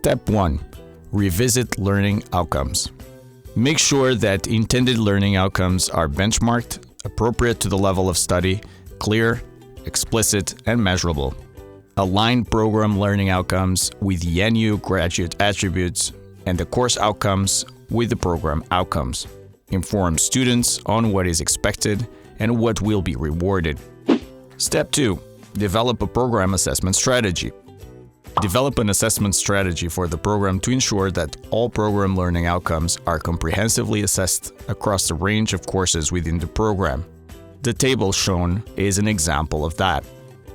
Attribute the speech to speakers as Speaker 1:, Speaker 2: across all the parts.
Speaker 1: Step 1. Revisit learning outcomes. Make sure that intended learning outcomes are benchmarked, appropriate to the level of study, clear, explicit, and measurable. Align program learning outcomes with the NU graduate attributes and the course outcomes with the program outcomes. Inform students on what is expected and what will be rewarded. Step 2. Develop a program assessment strategy. Develop an assessment strategy for the program to ensure that all program learning outcomes are comprehensively assessed across the range of courses within the program. The table shown is an example of that.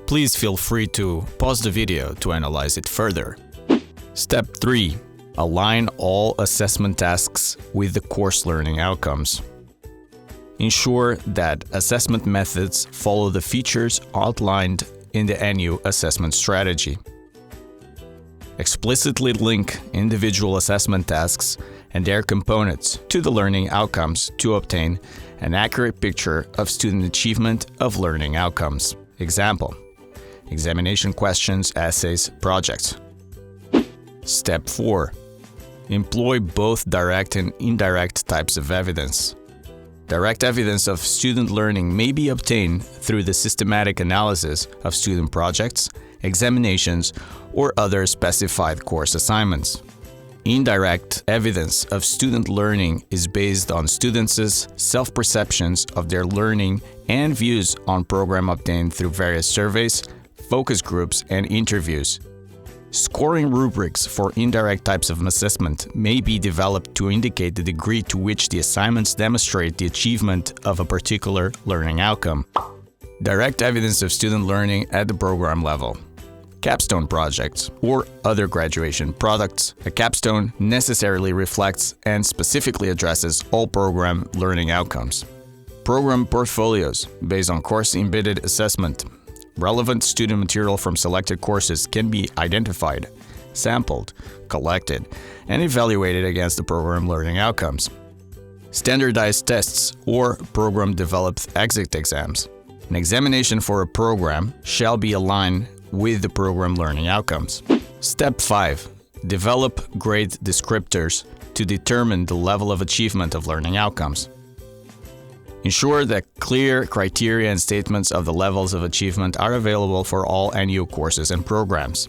Speaker 1: Please feel free to pause the video to analyze it further. Step 3. Align all assessment tasks with the course learning outcomes. Ensure that assessment methods follow the features outlined in the NU assessment strategy. Explicitly link individual assessment tasks and their components to the learning outcomes to obtain an accurate picture of student achievement of learning outcomes. Example: examination questions, essays, projects. Step 4. Employ both direct and indirect types of evidence. Direct evidence of student learning may be obtained through the systematic analysis of student projects, examinations, or other specified course assignments. Indirect evidence of student learning is based on students' self-perceptions of their learning and views on program obtained through various surveys, focus groups, and interviews. Scoring rubrics for indirect types of assessment may be developed to indicate the degree to which the assignments demonstrate the achievement of a particular learning outcome. Direct evidence of student learning at the program level. Capstone projects or other graduation products. A capstone necessarily reflects and specifically addresses all program learning outcomes. Program portfolios based on course-embedded assessment. Relevant student material from selected courses can be identified, sampled, collected, and evaluated against the program learning outcomes. Standardized tests or program-developed exit exams. An examination for a program shall be aligned with the program learning outcomes. Step 5. Develop grade descriptors to determine the level of achievement of learning outcomes. Ensure that clear criteria and statements of the levels of achievement are available for all NU courses and programs.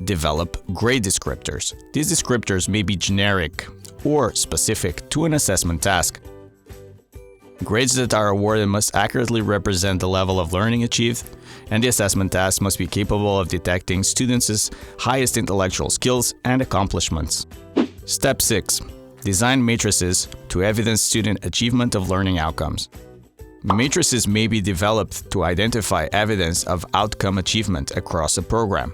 Speaker 1: Develop grade descriptors. These descriptors may be generic or specific to an assessment task. Grades that are awarded must accurately represent the level of learning achieved, and the assessment task must be capable of detecting students' highest intellectual skills and accomplishments. Step 6. Design matrices to evidence student achievement of learning outcomes. Matrices may be developed to identify evidence of outcome achievement across a program.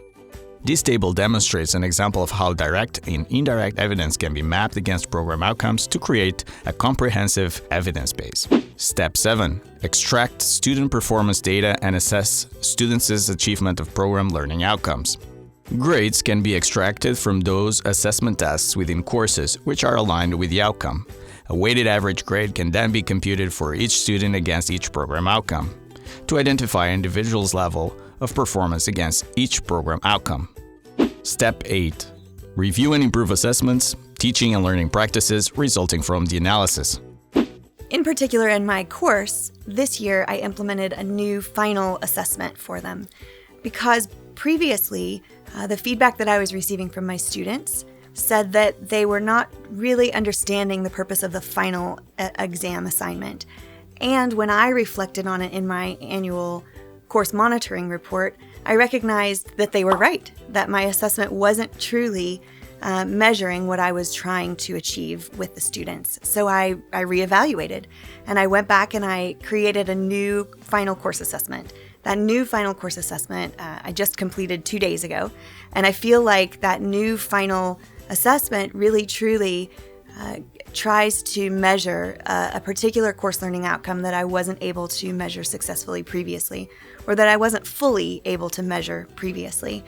Speaker 1: This table demonstrates an example of how direct and indirect evidence can be mapped against program outcomes to create a comprehensive evidence base. Step 7. Extract student performance data and assess students' achievement of program learning outcomes. Grades can be extracted from those assessment tasks within courses which are aligned with the outcome. A weighted average grade can then be computed for each student against each program outcome, to identify an individual's level of performance against each program outcome. Step 8. Review and improve assessments, teaching and learning practices resulting from the analysis.
Speaker 2: In particular, in my course, this year I implemented a new final assessment for them because previously, the feedback that I was receiving from my students said that they were not really understanding the purpose of the final exam assignment. And when I reflected on it in my annual course monitoring report, I recognized that they were right, that my assessment wasn't truly measuring what I was trying to achieve with the students. So I reevaluated and I went back and I created a new final course assessment. That new final course assessment I just completed 2 days ago, and I feel like that new final assessment really truly tries to measure a particular course learning outcome that I wasn't able to measure successfully previously, or that I wasn't fully able to measure previously.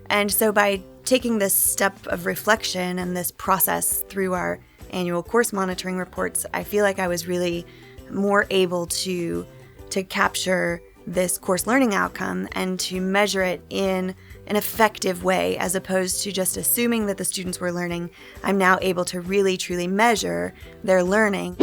Speaker 2: And so by taking this step of reflection and this process through our annual course monitoring reports, I feel like I was really more able to capture this course learning outcome and to measure it in an effective way, as opposed to just assuming that the students were learning. I'm now able to really, truly measure their learning.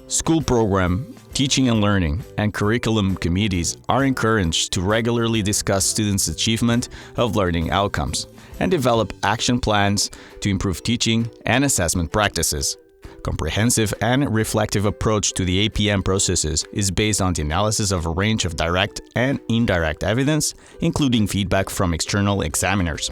Speaker 1: School program, teaching and learning, and curriculum committees are encouraged to regularly discuss students' achievement of learning outcomes and develop action plans to improve teaching and assessment practices. Comprehensive and reflective approach to the APM processes is based on the analysis of a range of direct and indirect evidence, including feedback from external examiners.